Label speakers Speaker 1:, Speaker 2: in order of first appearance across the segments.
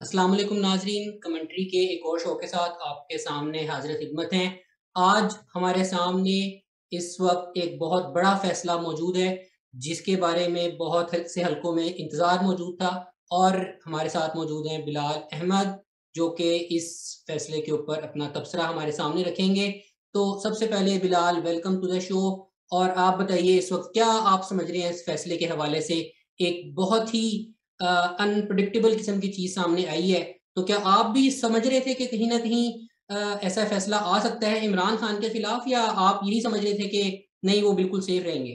Speaker 1: अस्सलाम वालेकुम नाज़रीन, कमेंट्री के एक और शो के साथ आपके सामने हाज़िर ख़िदमत हैं। आज हमारे सामने इस वक़्त एक बहुत बड़ा फ़ैसला मौजूद है, जिसके बारे में बहुत से हलकों में इंतज़ार मौजूद था और हमारे साथ मौजूद हैं बिलाल अहमद, जो कि इस फ़ैसले के ऊपर अपना तबसरा हमारे सामने रखेंगे। तो सबसे पहले Bilal, welcome to the show. और आप बताइए, इस वक़्त क्या आप समझ रहे हैं इस फ़ैसले के हवाले से? एक बहुत ही अनप्रेडिक्टेबल किस्म की चीज़ सामने आई है, तो क्या आप भी समझ रहे थे कि कहीं न कहीं ऐसा फैसला आ सकता है इमरान खान के खिलाफ, या आप यही समझ रहे थे कि नहीं, वो बिल्कुल सेफ रहेंगे?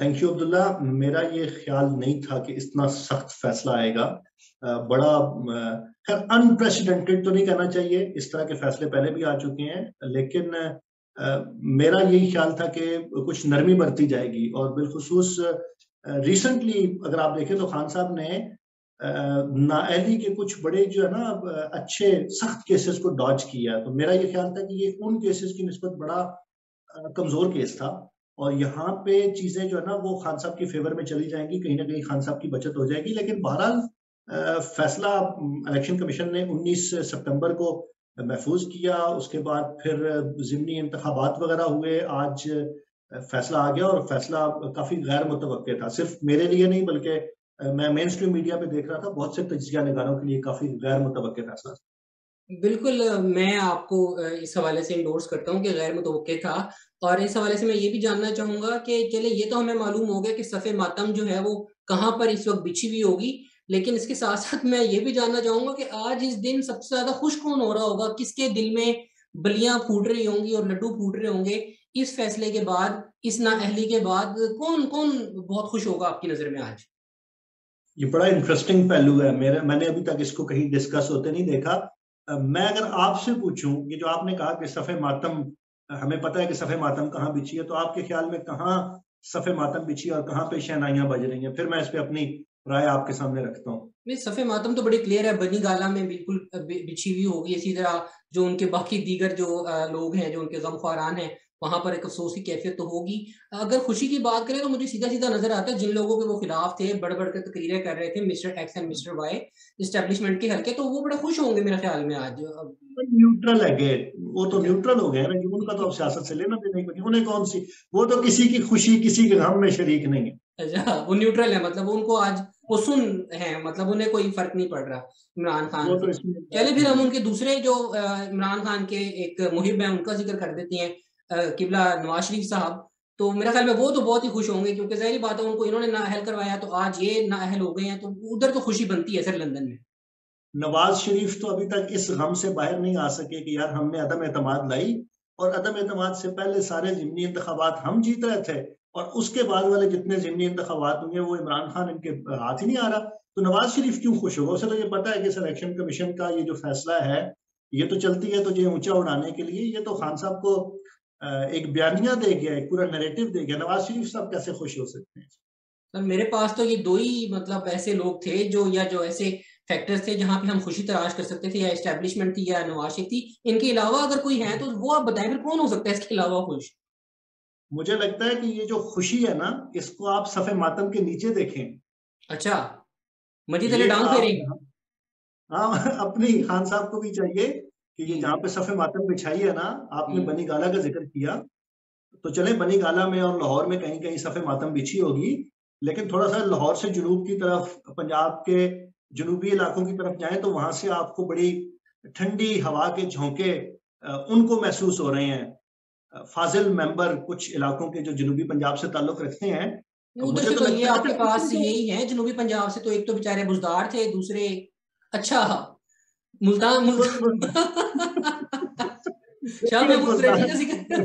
Speaker 2: Thank you Abdullah. मेरा ये ख्याल नहीं था कि इतना सख्त फैसला आएगा। बड़ा खैर अनप्रेसिडेंटेड तो नहीं कहना चाहिए, इस तरह के फैसले पहले भी आ चुके हैं, लेकिन मेरा यही ख्याल था कि कुछ नरमी बरती जाएगी। और बिलखुसूस रिसेंटली अगर आप देखें तो खान साहब ने नाअहली के कुछ बड़े जो है ना अच्छे सख्त केसेस को डॉज किया। तो मेरा ये ख्याल था कि ये उन केसेस की निस्बत बड़ा कमजोर केस था, और यहाँ पे चीजें जो है ना वो खान साहब की फेवर में चली जाएंगी, कहीं ना कहीं खान साहब की बचत हो जाएगी। लेकिन बहरहाल फैसला इलेक्शन कमीशन ने 19 सितंबर को महफूज किया। उसके बाद फिर ज़िमनी इंतखाबात वगैरह हुए, आज फैसला आ गया। और फैसला काफी गैर मुतवक्के था, सिर्फ मेरे लिए नहीं बल्कि मैं मेन स्ट्रीम मीडिया पे देख रहा था, बहुत से तजिया निगारों के लिए काफी गैर मुतवक्के फैसला था।
Speaker 1: बिल्कुल, मैं आपको इस हवाले से एंडोर्स करता हूँ कि गैर मुतवक्किल था। और इस हवाले से मैं ये भी जानना चाहूँगा कि चलिए, ये तो हमें मालूम हो गया कि सफ़े मातम जो है वो कहाँ पर इस वक़्त बिछी हुई होगी। लेकिन इसके साथ-साथ मैं ये भी जानना चाहूँगा कि आज इस दिन सबसे ज़्यादा खुश कौन हो रहा होगा? किसके दिल में बलियाँ फूट रही होंगी और लड्डू फूट रहे होंगे? इस फैसले के बाद, इस नाअहली के बाद कौन-कौन बहुत खुश होगा आपकी नज़र में आज?
Speaker 2: ये बड़ा इंटरेस्टिंग पहलू है, मैंने अभी तक इसको कहीं डिस्कस होते नहीं देखा। मैं अगर आपसे पूछूं, ये जो आपने कहा कि सफ़े मातम, हमें पता है कि सफ़े मातम कहाँ बिछी है, तो आपके ख्याल में कहाँ सफ़े मातम बिछी है और कहाँ पे शहनाइयां बज रही हैं? फिर मैं इस पे अपनी राय आपके सामने रखता हूँ।
Speaker 1: नहीं, सफ़े मातम तो बड़ी क्लियर है, बनी गाला में बिल्कुल बिछी हुई होगी। इसी तरह जो उनके बाकी दीगर जो लोग हैं, जो उनके गमख्वारान हैं, वहाँ पर एक अफ़सोस की कैफ़ियत तो होगी। अगर खुशी की बात करें तो मुझे सीधा-सीधा नज़र आता है, जिन लोगों के वो खिलाफ थे, बढ़-बढ़ कर तकरीरें कर रहे थे, mister X and mister Y, establishment के हल्के, तो वो बड़े खुश होंगे मेरे ख़्याल में आज।
Speaker 2: न्यूट्रल है गे, वो तो
Speaker 1: अच्छा।
Speaker 2: न्यूट्रल हो गए ना जी, उनका तो अब सियासत से लेना देना ही नहीं, उन्हें कौन सी, वो तो किसी की खुशी किसी के गम में शरीक नहीं है।
Speaker 1: अच्छा, वो न्यूट्रल है, मतलब वो उनको आज वो सुन हैं, मतलब उन्हें कोई फ़र्क नहीं पड़ रहा इमरान खान
Speaker 2: वो
Speaker 1: से।
Speaker 2: तो इसमें
Speaker 1: चलिए,
Speaker 2: बात
Speaker 1: फिर
Speaker 2: नहीं
Speaker 1: हम
Speaker 2: है।
Speaker 1: उनके दूसरे जो इमरान खान के एक मुहिब हैं, उनका ज़िक्र कर देते हैं, क़िबला नवाज़ शरीफ साहब। तो मेरे ख़्याल में वो तो बहुत ही खुश होंगे, क्योंकि ज़ाहिर-सी बात है, उनको इन्होंने नाअहल करवाया, तो आज ये नाअहल हो गए हैं, तो उधर तो खुशी बनती है सर, लंदन में।
Speaker 2: नवाज शरीफ तो अभी तक इस गम से बाहर नहीं आ सके कि यार हमने अदम एतमाद लाई, और अदम एतमाद से पहले सारे ज़िमनी इंतखाबात हम जीत रहे थे, और उसके बाद वाले जितने ज़िमनी इंतखाबात हुए वो इमरान खान इनके हाथ ही नहीं आ रहा। तो नवाज शरीफ क्यों खुश होगा? उसे तो ये पता है कि सिलेक्शन कमीशन का ये जो फैसला है, ये तो चलती है तुझे ऊंचा उड़ाने के लिए। ये तो खान साहब को एक बयानिया दे गया, एक पूरा नैरेटिव दे गया। नवाज शरीफ साहब कैसे खुश हो सकते हैं?
Speaker 1: सर, मेरे पास तो ये 2 ही मतलब ऐसे लोग थे, जो या जो ऐसे फैक्टर्स थे जहाँ पे हम खुशी तलाश कर सकते थे, या एस्टेब्लिशमेंट थी या नवाज़ शरीफ थी। इनके अलावा अगर कोई है तो वो आप बताएँ, फिर कौन हो सकता है इसके अलावा खुश?
Speaker 2: मुझे लगता है कि ये जो खुशी है ना, इसको आप सफ़े मातम के नीचे देखें।
Speaker 1: अच्छा, मजीद अली
Speaker 2: ये
Speaker 1: डांग
Speaker 2: आप
Speaker 1: फेरेंगे?
Speaker 2: हाँ, अपनी खान साहब को भी चाहिए कि ये जहाँ
Speaker 1: हुँ,
Speaker 2: पे सफ़े मातम बिछाई है ना, आपने
Speaker 1: हुँ।
Speaker 2: बनी गाला का ज़िक्र किया, तो चले बनी गाला में और लाहौर में कहीं-कहीं सफ़े मातम बिछी होगी, लेकिन थोड़ा-सा लाहौर से जुनूब की तरफ, पंजाब के जुनूबी इलाकों की तरफ जाएँ, तो वहाँ से आपको बड़ी ठंडी हवा के झोंके उनको महसूस हो रहे हैं। फ़ाज़िल मेंबर कुछ इलाकों के जो जुनूबी पंजाब से ताल्लुक़ रखते हैं,
Speaker 1: उधर
Speaker 2: मुझे
Speaker 1: से
Speaker 2: तो
Speaker 1: तो ये
Speaker 2: लगता है।
Speaker 1: आपके
Speaker 2: अच्छा,
Speaker 1: पास
Speaker 2: इसमें जो
Speaker 1: यही है, जनूबी पंजाब से तो एक तो बेचारे बुज़दार थे, दूसरे अच्छा, मुल्तान
Speaker 2: मुल मुल
Speaker 1: शाह
Speaker 2: देखिए
Speaker 1: महमूद कुरैशी का
Speaker 2: मुल्तान
Speaker 1: ज़िक्र।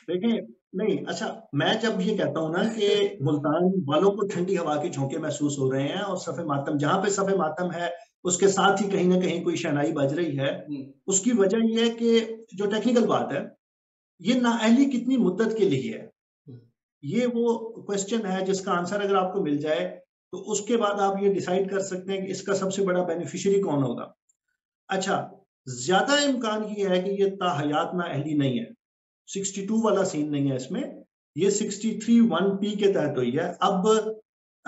Speaker 2: देखिए, नहीं, अच्छा, मैं जब ये कहता हूँ ना कि मुल्तान वालों को ठंडी हवा के झोंके महसूस हो रहे हैं, और सफ़े मातम जहाँ पे सफ़े मातम है, उसके साथ ही कहीं न कहीं कोई शहनाई बज रही है।
Speaker 1: हुँ,
Speaker 2: उसकी वजह ये है कि जो टेक्निकल बात है, ये नाअहली कितनी मुद्दत के लिए है?
Speaker 1: हुँ।
Speaker 2: ये वो क्वेश्चन है जिसका आंसर अगर आपको मिल जाए, तो उसके बाद आप ये डिसाइड कर सकते हैं कि इसका सबसे बड़ा बेनिफिशियरी कौन होगा। अच्छा, ज़्यादा इम्कान ये है कि ये ताहयात नाअहली नहीं है। 62 वाला सीन नहीं है इसमें, ये 63 1P के तहत हुई है। अब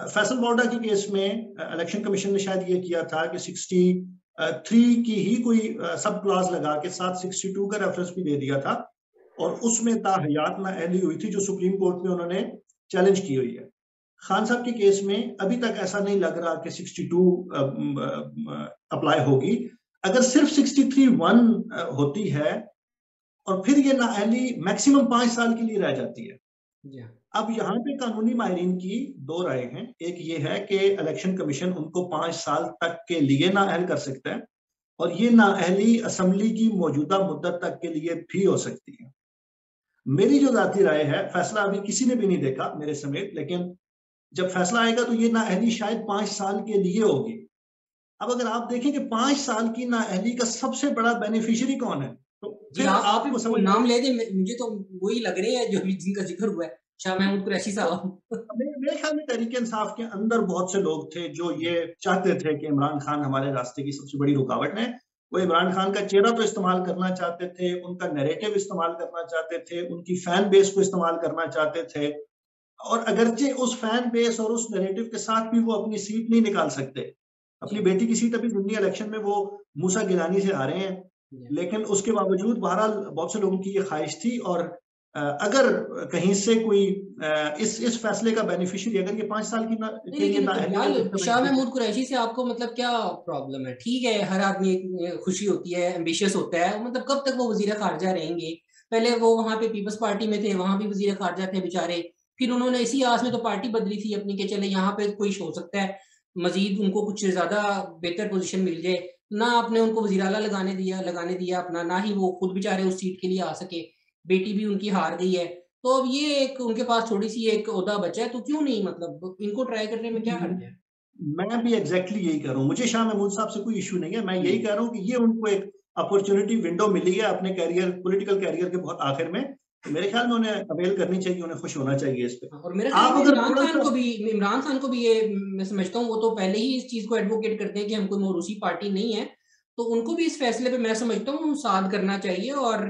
Speaker 2: फैसल बोर्डा के केस में इलेक्शन कमीशन ने शायद ये किया था कि 63 की ही कोई सब क्लॉज लगा के साथ 62 का रेफरेंस भी दे दिया था, और उसमें ताहयात नाअहली हुई थी जो सुप्रीम कोर्ट में उन्होंने चैलेंज की हुई है। खान साहब के केस में अभी तक ऐसा नहीं लग रहा कि 62 अप्लाई होगी। अगर सिर्फ 63(1) होती है और फिर ये नाअहली मैक्सिमम 5 साल के लिए रह जाती है। अब यहाँ पे कानूनी माहिरीन की दो राय हैं। एक ये है कि इलेक्शन कमीशन उनको 5 साल तक के लिए नाअहल कर सकता है, और ये नाअहली असम्बली की मौजूदा मुद्दत तक के लिए भी हो सकती है। मेरी जो जाती राय है, फैसला अभी किसी ने भी नहीं देखा मेरे समेत, लेकिन जब फैसला आएगा तो ये नाअहली शायद 5 साल के लिए होगी। अब अगर आप देखें कि 5 साल की नाअहली का सबसे बड़ा बेनिफिशियरी कौन है, तो
Speaker 1: जी आप नाम ले दें, मुझे तो वही लग रहे हैं जो भी जिनका जिक्र हुआ है, शाह महमूद कुरैशी साहब।
Speaker 2: मेरे ख्याल में तहरीक इंसाफ के अंदर बहुत से लोग थे जो ये चाहते थे कि इमरान खान हमारे रास्ते की सबसे बड़ी रुकावट है। वो इमरान खान का चेहरा तो इस्तेमाल करना चाहते थे, उनका नैरेटिव इस्तेमाल करना चाहते थे, उनकी फैन बेस को इस्तेमाल करना चाहते थे, और अगरचे उस फैन बेस और उस नैरेटिव के साथ भी वो अपनी सीट नहीं निकाल सकते। अपनी बेटी की सीट अभी दिल्ली इलेक्शन में वो मूसा गिलानी से हारे हैं, लेकिन उसके बावजूद बहरहाल बहुत से लोगों की ये ख्वाहिश थी। और अगर कहीं से कोई इस फैसले का बेनिफिशियरी, अगर ये 5 साल की
Speaker 1: शाह महमूद कुरैशी से आपको मतलब क्या प्रॉब्लम है? ठीक है, हर आदमी खुशी होती है, एम्बिशियस होता है, मतलब कब तक वो वजीर खारजा रहेंगे? पहले वो वहां पे पीपल्स पार्टी में थे, वहां भी वजीर खारजा थे बेचारे, फिर उन्होंने इसी आस में तो पार्टी बदली थी अपनी के चले यहाँ पे कोई हो सकता है मजीद उनको कुछ ज्यादा बेहतर पोजीशन मिल जाए। ना आपने उनको वजीर आला लगाने दिया अपना, ना ही वो खुद बेचारे उस सीट के लिए आ सके, बेटी भी उनकी हार गई है। तो अब ये एक उनके पास थोड़ी सी एक ओहदा बचा है, तो क्यों नहीं, मतलब इनको ट्राई करने में क्या हर्ज है?
Speaker 2: मैं भी एग्जैक्टली यही कह रहा हूँ, मुझे शाह महमूद साहब से कोई इशू नहीं है। मैं यही कह रहा हूँ कि ये उनको एक अपॉर्चुनिटी विंडो मिली है अपने कैरियर, पॉलिटिकल कैरियर के बहुत आखिर में, तो मेरे ख्याल में उन्हें अवेल करनी चाहिए, उन्हें खुश होना चाहिए इस पे।
Speaker 1: और मेरे ख्याल में इमरान खान को भी ये मैं समझता हूँ, वो तो पहले ही इस चीज को एडवोकेट करते हैं कि हम कोई मौरूसी पार्टी नहीं है, तो उनको भी इस फैसले पे मैं समझता हूँ साथ करना चाहिए, और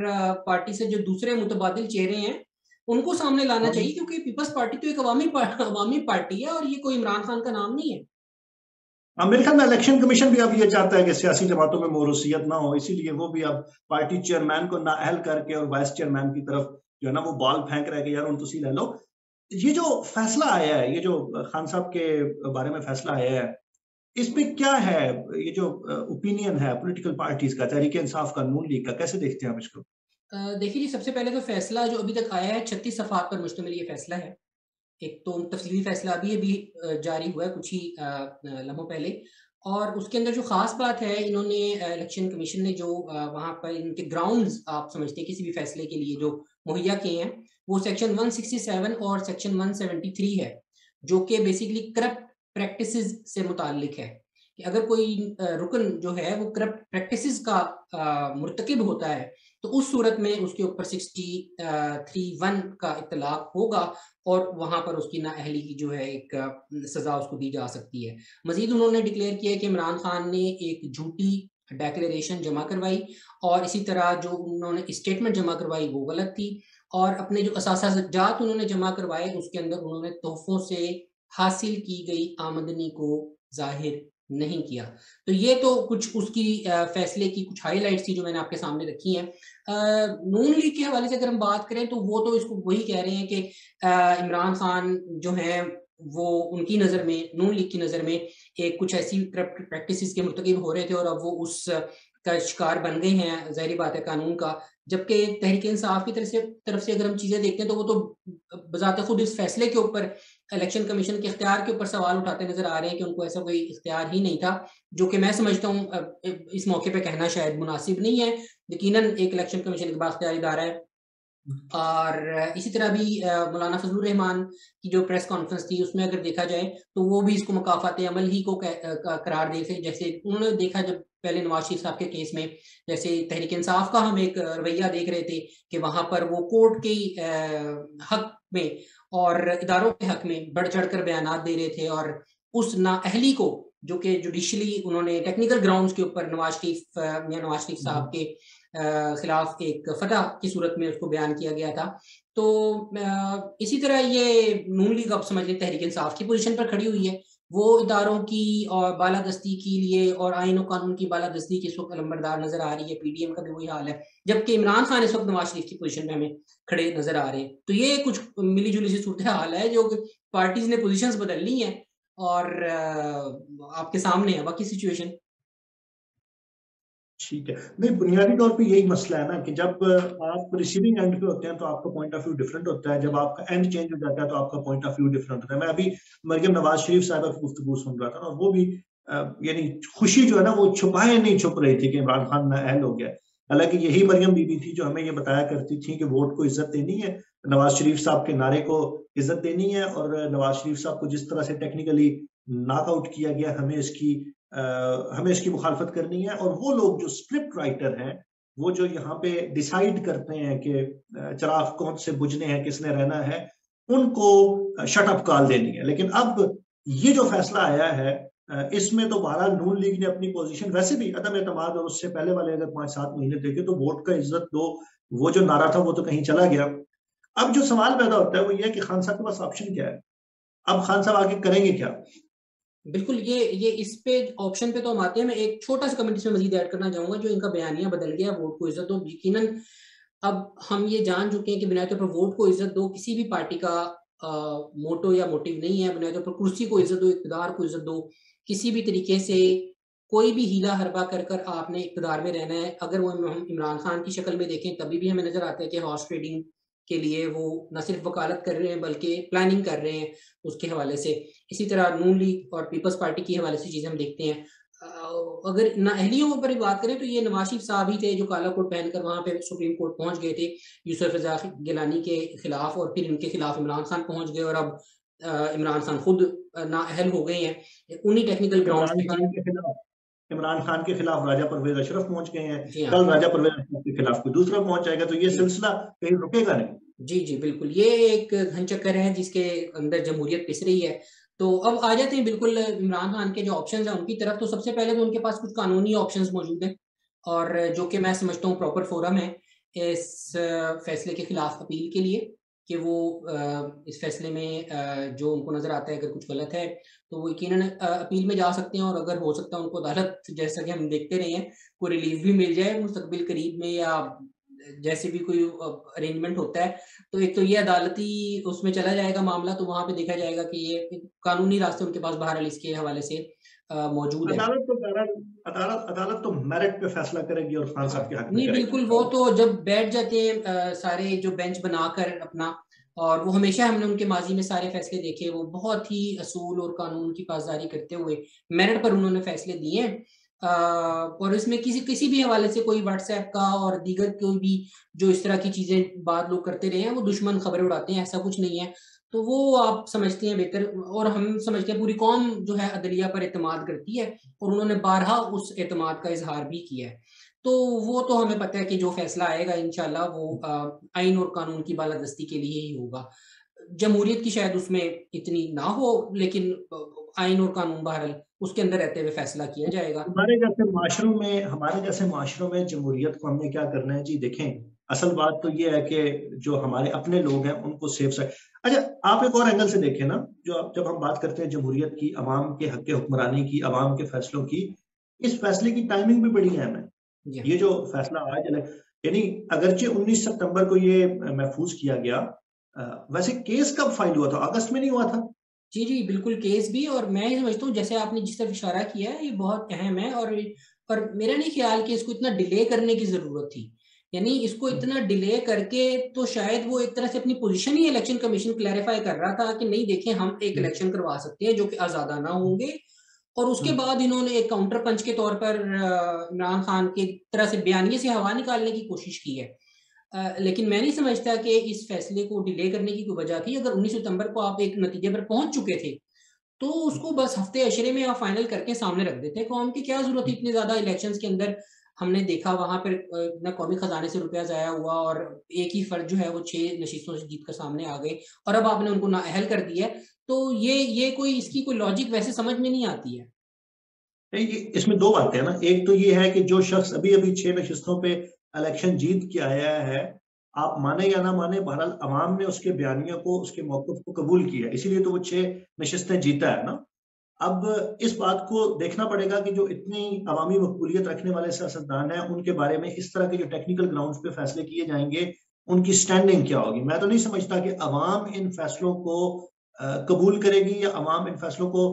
Speaker 1: पार्टी से जो दूसरे मुतबादिल चेहरे हैं उनको सामने लाना चाहिए, क्योंकि पीपल्स पार्टी तो एक अवामी पार्टी है और ये कोई इमरान खान का नाम नहीं है।
Speaker 2: मेरे ख्याल में इलेक्शन कमीशन भी अब ये चाहता है कि सियासी जमातों में मोरूसियत ना हो, इसीलिए वो भी अब पार्टी चेयरमैन को नाअहल करके और वाइस चेयरमैन की तरफ जो है ना वो बॉल फेंक रहे कि यार उन तुसी ले लो। ये जो फैसला आया है, ये जो खान साहब के बारे में फैसला आया है, इसमें क्या है, ये जो ओपिनियन है पॉलिटिकल पार्टीज का, तहरीक इंसाफ का, नून लीग का, कैसे देखते हैं आप इसको?
Speaker 1: देखिए जी, सबसे पहले तो फैसला जो अभी तक आया है 36 सफ़हात पर मुश्तमिल ये फैसला है। एक तो तफसीली फैसला अभी जारी हुआ है कुछ ही लम्हों पहले, और उसके अंदर जो खास बात है, इन्होंने इलेक्शन कमीशन ने जो वहाँ पर इनके ग्राउंड्स आप समझते हैं किसी भी फैसले के लिए जो मुहैया किए हैं, वो सेक्शन 167 और सेक्शन 173 है, जो कि बेसिकली करप्ट प्रैक्टिसेस से मुताल्लिक है कि अगर कोई रुकन जो है वो करप्ट प्रैक्टिसेस का मुर्तकिब होता है, तो उस सूरत में उसके ऊपर 63(1) का इत्तलाक होगा और वहां पर उसकी नाअहली की जो है एक सजा उसको दी जा सकती है। मजीद उन्होंने डिक्लेयर किया कि इमरान खान ने एक झूठी डेक्लेरेशन जमा करवाई, और इसी तरह जो उन्होंने स्टेटमेंट जमा करवाई वो गलत थी, और अपने जो असासाजात उन्होंने जमा करवाए उसके अंदर उन्होंने तोहफों से हासिल की गई आमदनी को जाहिर नहीं किया। तो ये तो कुछ उसकी फैसले की कुछ हाइलाइट्स थी जो मैंने आपके सामने रखी हैं। नून लीग के हवाले से अगर हम बात करें तो वो तो इसको वही कह रहे हैं कि इमरान खान जो है वो उनकी नज़र में, नून लीग की नज़र में एक कुछ ऐसी करप्ट प्रैक्टिसेस के मुर्तकिब हो रहे थे और अब वो उस का शिकार बन गए हैं, ज़ाहिर बात है कानून का। जबकि तहरीक इंसाफ की तरफ से अगर हम चीज़ें देखते हैं तो वो तो बज़ाते खुद इस फैसले के ऊपर इलेक्शन कमीशन के इख्तियार के ऊपर सवाल उठाते नजर आ रहे हैं कि उनको ऐसा कोई इख्तियार ही नहीं था, जो कि मैं समझता हूँ इस मौके पे कहना शायद मुनासिब नहीं है। यकीनन एक इलेक्शन कमीशन एक बाख्तियारी इदारा है। और इसी तरह भी मौलाना फजलुर रहमान की जो प्रेस कॉन्फ्रेंस थी उसमें अगर देखा जाए तो वो भी इसको मुकाफात अमल ही को करार दे थे। जैसे उन्होंने देखा जब पहले नवाज शरीफ साहब के केस में, जैसे तहरीक इंसाफ का हम एक रवैया देख रहे थे कि वहां पर वो कोर्ट के हक में और इदारों के हक में बढ़ चढ़ कर बयान दे रहे थे, और उस नाअहली को जो कि जुडिशली उन्होंने टेक्निकल ग्राउंड्स के ऊपर नवाज शरीफ साहब के खिलाफ एक फतह की सूरत में उसको बयान किया गया था। तो इसी तरह ये नून लीग अब समझ लें तहरीक इंसाफ की पोजीशन पर खड़ी हुई है। वो इदारों की और बालादस्ती के लिए और आइन और कानून की बालादस्ती की इस वक्त अलंबरदार नजर आ रही है। पीडीएम का भी वही हाल है, जबकि इमरान खान इस वक्त नवाज शरीफ की पोजीशन में हमें खड़े नजर आ रहे हैं। तो ये कुछ मिली जुली सी सूरत हाल है जो पार्टीज ने पोजीशंस बदल ली हैं और आपके सामने है बाकी सिचुएशन।
Speaker 2: ठीक है, नहीं बुनियादी तौर पे यही मसला है ना कि जब आप रिसीविंग एंड पे होते हैं तो आपका पॉइंट ऑफ व्यू डिफरेंट होता है, जब आपका एंड चेंज हो जाता है तो आपका पॉइंट ऑफ व्यू डिफरेंट होता है। मैं अभी मरियम नवाज शरीफ साहब की गुफ्तगू सुन रहा था ना, वो भी यानी खुशी जो है ना वो छुपाए नहीं छुप रही थी कि इमरान खान नाअहल हो गया। हालांकि यही मरियम बीबी थी जो हमें ये बताया करती थी कि वोट को इज्जत देनी है, नवाज शरीफ साहब के नारे को इज्जत देनी है, और नवाज शरीफ साहब को जिस तरह से टेक्निकली नॉकआउट किया गया हमें इसकी मुखालफत करनी है। और वो लोग जो स्क्रिप्ट राइटर हैं, वो जो यहाँ पे डिसाइड करते हैं कि चिराग कौन से बुझने हैं, किसने रहना है, उनको शट अप कॉल देनी है। लेकिन अब ये जो फैसला आया है इसमें तो बहरहाल नून लीग ने अपनी पोजीशन वैसे भी अदम एतमाद, और उससे पहले वाले अगर 5-7 महीने देखे तो वोट का इज्जत दो, वो जो नारा था वो तो कहीं चला गया। अब जो सवाल पैदा होता है वो ये है कि खान साहब के पास ऑप्शन क्या है, अब खान साहब आगे करेंगे क्या?
Speaker 1: बिल्कुल, ये इस पे ऑप्शन पे तो हम आते हैं। मैं एक छोटा सा कमेंट इसमें मजीद ऐड करना चाहूंगा। जो इनका बयानिया बदल गया, वोट को इज्जत दो, यकीनन अब हम ये जान चुके हैं कि बुनियादी तौर पर वोट को इज्जत दो किसी भी पार्टी का मोटो या मोटिव नहीं है। बुनियादी तौर पर कुर्सी को इज्जत दो, इक़्तिदार को इज्जत दो। किसी भी तरीके से कोई भी हीला हरबा कर कर आपने इक़्तिदार में रहना है। अगर वो हम इमरान खान की शक्ल में देखें तभी भी हमें नजर आता है कि हॉर्स ट्रेडिंग के लिए वो न सिर्फ वकालत कर रहे हैं बल्कि प्लानिंग कर रहे हैं उसके हवाले से। इसी तरह नून लीग और पीपल्स पार्टी के हवाले से चीजें हम देखते हैं। अगर नाअहलियों पर बात करें तो ये नवाज शरीफ साहब ही थे जो काला कोट पहनकर वहां पे सुप्रीम कोर्ट पहुंच गए थे यूसुफ रजा गिलानी के खिलाफ, और फिर इनके खिलाफ इमरान खान पहुंच गए, और अब इमरान खान खुद नाअहल हो गए हैं उन्हीं टेक्निकल ग्राउंड्स
Speaker 2: इमरान
Speaker 1: पे।
Speaker 2: खान के खिलाफ इमरान खान के खिलाफ राजा परवेज अशरफ पहुंच गए हैं,
Speaker 1: जी हाँ।
Speaker 2: कल राजा परवेज अशरफ के खिलाफ कोई दूसरा पहुंच जाएगा, तो ये
Speaker 1: जी
Speaker 2: सिलसिला कहीं रुकेगा नहीं।
Speaker 1: जी जी बिल्कुल, ये एक घन चक्कर है जिसके अंदर जमहूरियत पिस रही है। तो अब आ जाते हैं बिल्कुल इमरान खान के जो ऑप्शंस हैं उनकी तरफ। तो सबसे पहले तो उनके पास कुछ कानूनी ऑप्शंस मौजूद हैं, और जो कि मैं समझता हूँ प्रॉपर फोरम है इस फैसले के खिलाफ अपील के लिए, कि वो इस फैसले में जो उनको नजर आता है अगर कुछ गलत है तो वो यकीनन अपील में जा सकते हैं, और अगर हो सकता है उनको अदालत, जैसा कि हम देखते रहे हैं, कोई रिलीफ भी मिल जाए मुस्तकबिल करीब में, या जैसे भी कोई अरेंजमेंट होता है तो एक तो ये अदालती उसमें चला जाएगा मामला, तो वहां पे देखा जाएगा कि ये कानूनी रास्ते उनके पास बहरहाल इसके हवाले से मौजूद है।
Speaker 2: अदालत तो बहरहाल अदालत तो मेरिट पे फैसला करेगी और खान साहब के हक में
Speaker 1: नहीं
Speaker 2: करेगी।
Speaker 1: बिल्कुल, वो तो जब बैठ जाते हैं सारे जो बेंच बनाकर अपना, और वो हमेशा हमने उनके माजी में सारे फैसले देखे, वो बहुत ही असूल और कानून की पासदारी करते हुए मेरिट पर उन्होंने फैसले दिए हैं। और इसमें किसी किसी भी हवाले से कोई व्हाट्सएप का और दीगर कोई भी जो इस तरह की चीजें बात लोग करते रहे हैं वो दुश्मन खबरें उड़ाते हैं, ऐसा कुछ नहीं है। तो वो आप समझते हैं बेहतर, और हम समझते हैं पूरी कौम जो है अदलिया पर एतमाद करती है, और उन्होंने बारहा उस एतमाद का इजहार भी किया है। तो वो तो हमें पता है कि जो फैसला आएगा इंशाल्लाह वो आइन और कानून की बालादस्ती के लिए ही होगा। जमहूरियत की शायद उसमें इतनी ना हो, लेकिन आइन और कानून बहरहाल उसके अंदर रहते हुए फैसला किया जाएगा।
Speaker 2: हमारे जैसे माशरों में जमहूरियत को हमने क्या करना है जी? देखें, असल बात तो ये है कि जो हमारे अपने लोग हैं उनको सेफ साइड। अच्छा, आप एक और एंगल से देखें ना, जब हम बात करते हैं जमहूरियत की, अवाम के हक हुक्मरानी की, अवाम के फैसलों की, इस फैसले की टाइमिंग भी बड़ी अहम है। ये जो फैसला आज यानी अगरचे 19 सितंबर को ये महफूज किया गया, वैसे केस कब फाइल हुआ था? अगस्त में नहीं हुआ था?
Speaker 1: जी जी बिल्कुल, केस भी, और मैं ये समझता हूँ जैसे आपने जिस तरफ इशारा किया है ये बहुत अहम है, और मेरा नहीं ख्याल कि इसको इतना डिले करने की जरूरत थी। यानी इसको इतना डिले करके तो शायद वो एक तरह से अपनी पोजीशन ही इलेक्शन कमीशन क्लैरिफाई कर रहा था कि नहीं देखें हम एक इलेक्शन करवा सकते हैं जो कि आजादाना होंगे। और उसके बाद इन्होंने एक काउंटर पंच के तौर पर इमरान खान की तरह से बयानिए से हवा निकालने की कोशिश की है। लेकिन मैं नहीं समझता कि इस फैसले को डिले करने की कोई वजह थी। अगर 19 सितंबर को आप एक नतीजे पर पहुंच चुके थे तो उसको बस हफ्ते अशरे में आप फाइनल करके सामने रख देते। कौम की क्या जरूरत है इतने ज्यादा इलेक्शंस के अंदर? हमने देखा वहां पर न कौमी खजाने से रुपया जाया हुआ, और एक ही फर्द जो है वो 6 नशीस्तों से जीत कर सामने आ गए, और अब आपने उनको नाअहल कर दिया है। तो ये कोई इसकी कोई लॉजिक वैसे समझ में नहीं आती है।
Speaker 2: इसमें दो बातें हैं ना। एक तो ये है कि जो शख्स अभी अभी 6 नशिस्तों पे इलेक्शन जीत के आया है, आप माने या ना माने, बहरहाल अवाम ने उसके बयानिया को, उसके मौक़िफ़ को कबूल किया, इसीलिए तो वो 6 नशिस्तें जीता है ना। अब इस बात को देखना पड़ेगा कि जो इतनी अवामी मकबूलियत रखने वाले सियासतदान हैं, उनके बारे में इस तरह के जो टेक्निकल ग्राउंड्स पे फैसले किए जाएँगे, उनकी स्टैंडिंग क्या होगी? मैं तो नहीं समझता कि अवाम इन फैसलों को कबूल करेगी या अवाम इन फैसलों को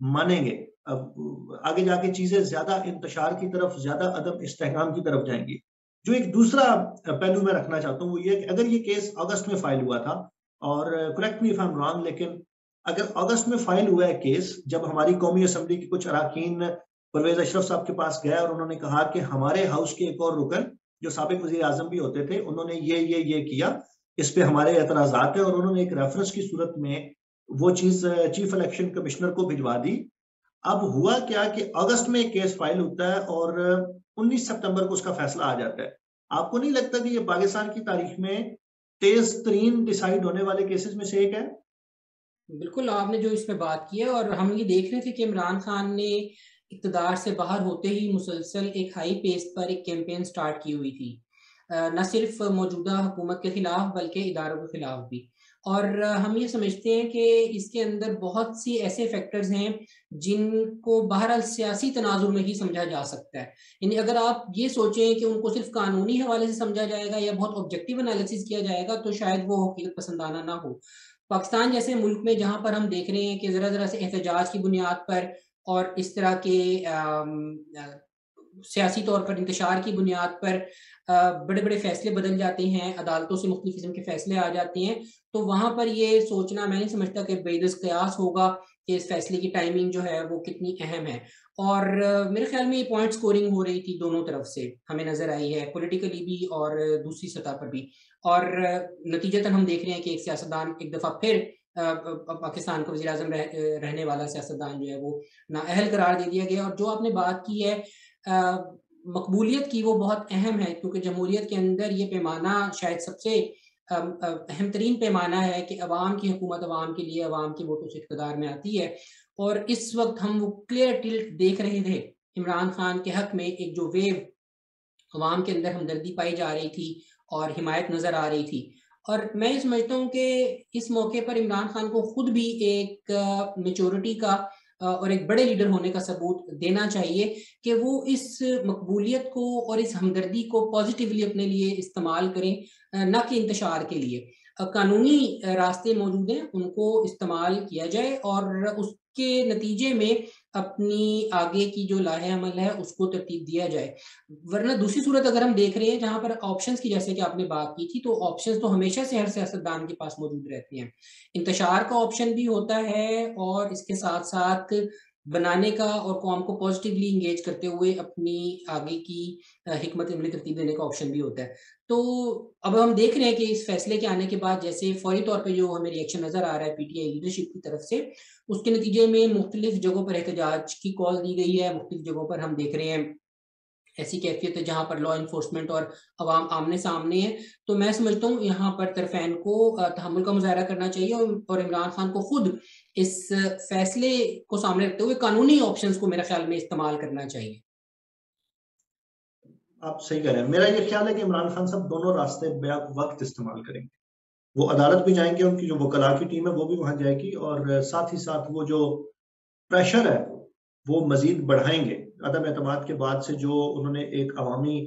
Speaker 2: मानेंगे। अब आगे जाके चीज़ें ज़्यादा इंतशार की तरफ, ज़्यादा अदम इस्तेहकाम की तरफ जाएँगी। जो एक दूसरा पहलू मैं रखना चाहता हूँ, वो ये है कि अगर ये केस अगस्त में फाइल हुआ था और correct me if I am wrong, लेकिन अगर अगस्त में फाइल हुआ है केस, जब हमारी कौमी असेंबली के कुछ अरकान परवेज़ अशरफ साहब के पास गए और उन्होंने कहा कि हमारे हाउस के एक और रुकन, जो साबिक वज़ीर-ए-आज़म भी होते थे, उन्होंने ये किया, इस पे हमारे एतराज़ात हैं, और उन्होंने एक रेफरेंस की सूरत में वो चीज़ चीफ इलेक्शन कमिश्नर को भिजवा दी। अब हुआ क्या कि अगस्त में केस फाइल होता है और 19 सितंबर को उसका फैसला आ जाता है। आपको नहीं लगता कि ये पाकिस्तान की तारीख में तेज़ तरीन डिसाइड होने वाले केसेज़ में से एक है?
Speaker 1: बिल्कुल, आपने जो इसमें बात की है और हम ये देख रहे थे कि इमरान खान ने इक़्तिदार से बाहर होते ही मुसलसल एक हाई पेस पर एक कैंपेन स्टार्ट की हुई थी। न सिर्फ़ मौजूदा हुकूमत के खिलाफ बल्कि इदारों के खिलाफ भी। और हम ये समझते हैं कि इसके अंदर बहुत सी ऐसे फैक्टर्स हैं जिनको बहरहाल सियासी तनाज़ुर में ही समझा जा सकता है। यानी अगर आप ये सोचें कि उनको सिर्फ़ कानूनी हवाले से समझा जाएगा या बहुत ऑब्जेक्टिव एनालिसिस किया जाएगा तो शायद वो हकीकत पसंदाना ना हो। पाकिस्तान जैसे मुल्क में जहाँ पर हम देख रहे हैं कि ज़रा-ज़रा से एहतजाज की बुनियाद पर और इस तरह के सियासी तौर पर इंतशार की बुनियाद पर बड़े-बड़े फ़ैसले बदल जाते हैं, अदालतों से मुख्तलिफ़ किस्म के फ़ैसले आ जाते हैं, तो वहाँ पर ये सोचना मैं नहीं समझता कि बेदस क़यास होगा कि इस फ़ैसले की टाइमिंग जो है वो कितनी अहम है। और मेरे ख़्याल में ये पॉइंट स्कोरिंग हो रही थी दोनों तरफ से, हमें नज़र आई है पॉलिटिकली भी और दूसरी सतह पर भी। और नतीजतन हम देख रहे हैं कि एक सियासतदान एक दफ़ा फिर पाकिस्तान का वज़ीर-ए-आज़म रहने वाला सियासतदान जो है वो नाअहल करार दे दिया गया। और जो आपने बात की है मकबूलियत की, वो बहुत अहम है क्योंकि जमहूरियत के अंदर ये पैमाना शायद सबसे अहम तरीन पैमाना है कि अवाम की हुकूमत अवाम के लिए, अवाम के वोटों से इक़्तिदार में आती है। और इस वक़्त हम वो क्लियर टिल्ट देख रहे थे, इमरान खान के हक़ में एक जो वेव अवाम के अंदर हमदर्दी पाई जा रही थी और हिमायत नज़र आ रही थी। और मैं ये समझता हूँ कि इस मौके पर इमरान खान को खुद भी एक मैच्योरिटी का और एक बड़े लीडर होने का सबूत देना चाहिए कि वो इस मकबूलियत को और इस हमदर्दी को पॉज़िटिवली अपने लिए इस्तेमाल करें, ना कि इंतशार के लिए। कानूनी रास्ते मौजूद हैं, उनको इस्तेमाल किया जाए और उसके नतीजे में अपनी आगे की जो लाहे-अमल है, उसको तरतीब दिया जाए। वरना दूसरी सूरत अगर हम देख रहे हैं जहाँ पर ऑप्शंस की जैसे कि आपने बात की थी, तो ऑप्शंस तो हमेशा से हर सियासतदान के पास मौजूद रहते हैं। इंतशार का ऑप्शन भी होता है और इसके साथ-साथ बनाने का और कौम को पॉज़िटिवली एंगेज करते हुए अपनी आगे की हिकमत अमली तरतीब देने का ऑप्शन भी होता है। तो अब हम देख रहे हैं कि इस फैसले के आने के बाद जैसे फ़ौरी तौर पे जो हमें रिएक्शन नज़र आ रहा है पीटीआई लीडरशिप की तरफ से, उसके नतीजे में मुख्तलिफ जगहों पर एहतजाज की कॉल दी गई है, मुख्तलिफ जगहों पर हम देख रहे हैं ऐसी कैफ़ियत है जहाँ पर लॉ एनफोर्समेंट और अवाम आमने-सामने है। तो मैं समझता हूँ यहाँ पर तरफ़ैन को तहम्मुल का मुज़ाहरा करना चाहिए और इमरान खान को खुद इस फ़ैसले को सामने रखते हुए कानूनी ऑप्शंस को मेरे ख़्याल में इस्तेमाल करना चाहिए।
Speaker 2: आप सही कह रहे हैं। मेरा ये ख्याल है कि इमरान खान साहब दोनों रास्ते बैक वक़्त इस्तेमाल करेंगे। वो अदालत भी जाएँगे, उनकी जो वकला की टीम है वो भी वहाँ जाएगी, और साथ ही साथ वो जो प्रेशर है, वो मज़ीद बढ़ाएँगे। अदम एतमाद के बाद से जो उन्होंने एक अवामी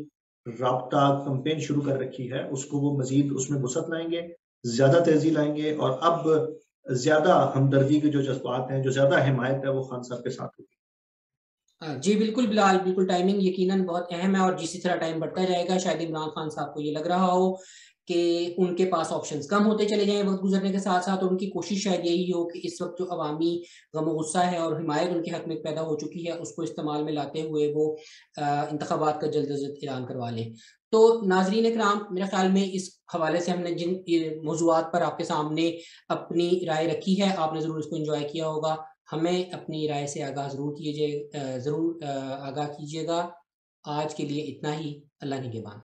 Speaker 2: राब्ता कैंपेन शुरू कर रखी है, उसको वो मज़ीद उसमें वुसअत लाएँगे, ज़्यादा तेज़ी लाएँगे, और अब ज़्यादा हमदर्दी के जो जज़्बात हैं, जो ज़्यादा हिमायत है, वो खान साहब के साथ होगी।
Speaker 1: जी, बिल्कुल बिलाल, बिल्कुल टाइमिंग यकीनन बहुत अहम है और जिस तरह टाइम बढ़ता जाएगा शायद इमरान खान साहब को ये लग रहा हो कि उनके पास ऑप्शंस कम होते चले जाएँ वक़्त गुज़रने के साथ-साथ, और उनकी कोशिश शायद यही हो कि इस वक़्त जो अवामी गम-ओ-गुस्सा है और हिमायत उनके हक़ में पैदा हो चुकी है, उसको इस्तेमाल में लाते हुए वो इंतख़ाबात का जल्द अज़ जल्द ऐलान करवा लें। तो नाज़रीन इकराम, मेरे ख़्याल में इस हवाले से हमने जिन मौज़ूआत पर आपके सामने अपनी राय रखी है, आपने ज़रूर इसको एन्जॉय किया होगा। हमें अपनी राय से आगाह ज़रूर आगाह कीजिएगा। आज के लिए इतना ही। अल्लाह निगहबान।